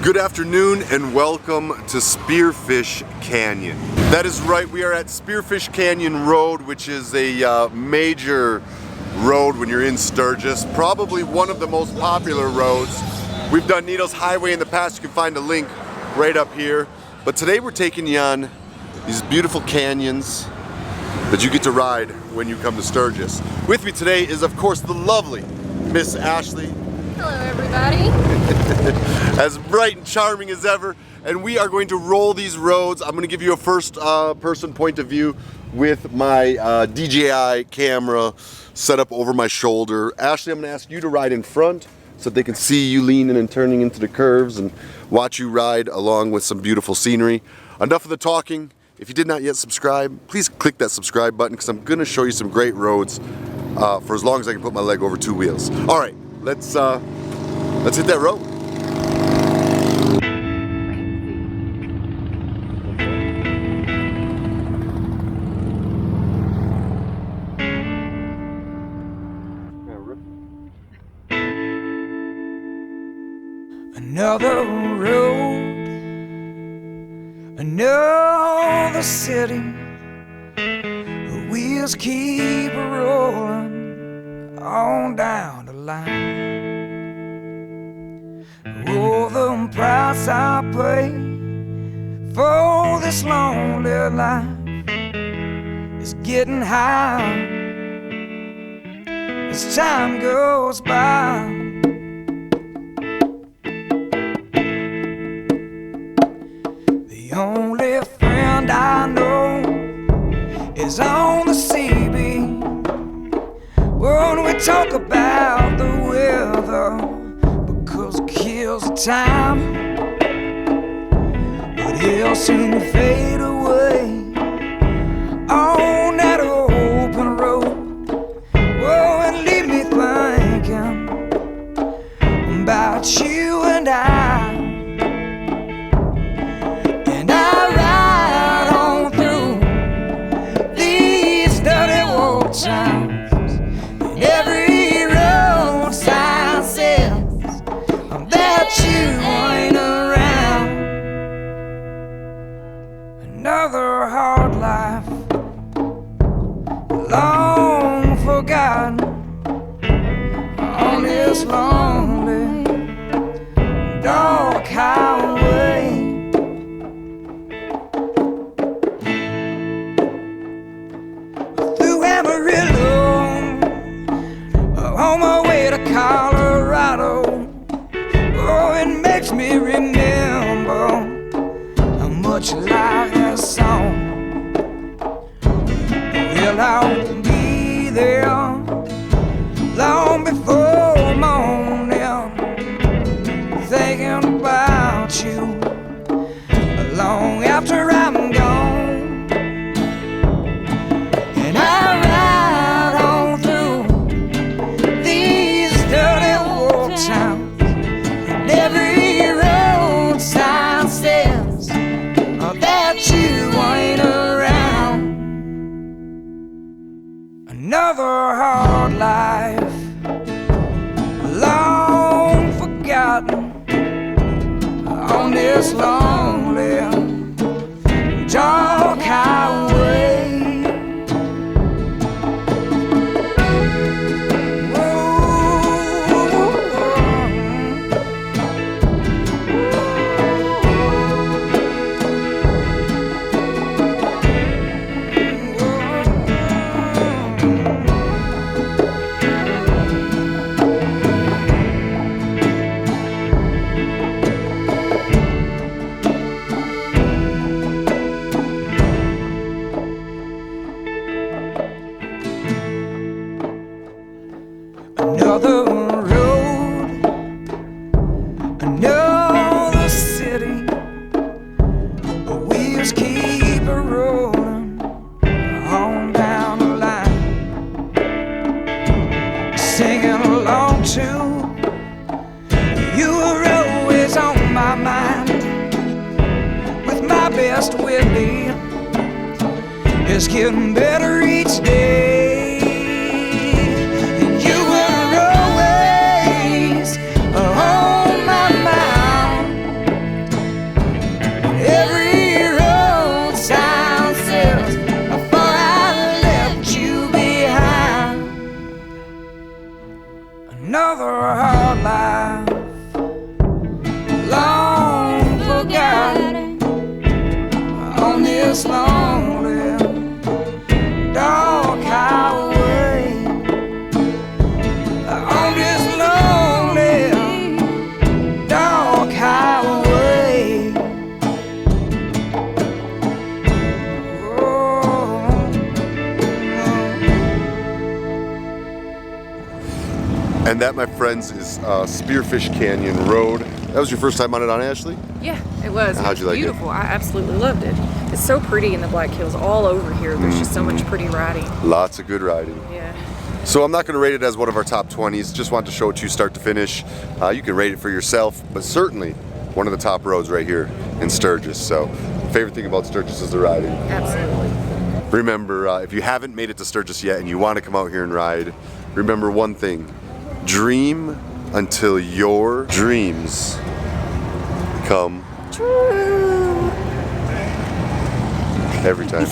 Good afternoon and welcome to SPEARFiSH Canyon. That is right, we are at SPEARFiSH Canyon Road, which is a major road when you're in Sturgis. Probably one of the most popular roads. We've done Needles Highway in the past. You can find a link right up here. But today we're taking you on these beautiful canyons that you get to ride when you come to Sturgis. With me today is, of course, the lovely Miss Ashley. Hello, everybody. As bright and charming as ever, and we are going to roll these roads. I'm going to give you a first person point of view with my DJI camera set up over my shoulder. Ashley, I'm going to ask you to ride in front so that they can see you leaning and turning into the curves and watch you ride along with some beautiful scenery. Enough of the talking. If you did not yet subscribe, please click that subscribe button because I'm going to show you some great roads for as long as I can put my leg over two wheels. All right, let's hit that road. Another road, another city, the wheels keep rolling on down the line. Oh, the price I pay for this lonely life is getting high as time goes by. The only friend I know is on the CB. When we talk about the weather, because it kills the time, but he'll soon fade away on that open road. Oh, and leave me thinking about you and I. Times. And every road sign says that you ain't around. Another hard life, long forgotten, on this lonely, dark highway. On my way to Colorado, oh, it makes me remember how much you like that song. Well, I'll be there long before morning, thinking about you long after I'm gone. And I ride on through these dirty old towns, and every road sign says that you ain't around. Another hard life, long forgotten, on this lonely, dark highway. Another road, another city, the wheels keep rolling on down the line. Singing along to you were always on my mind. With my best Willie, it's getting better each day. On my mind. this lonely, dark highway. On this lonely, dark highway. And that, my friends, is Spearfish Canyon Road. That was your first time on it, Ashley? Yeah, it was. How'd you like it? Beautiful. I absolutely loved it. It's so pretty in the Black Hills all over here. There's just so much pretty riding. Lots of good riding. Yeah. So I'm not going to rate it as one of our top 20s. Just want to show it to you start to finish. You can rate it for yourself, but certainly one of the top roads right here in Sturgis. So favorite thing about Sturgis is the riding. Absolutely. Remember, if you haven't made it to Sturgis yet and you want to come out here and ride, remember one thing. Dream until your dreams come True. every time.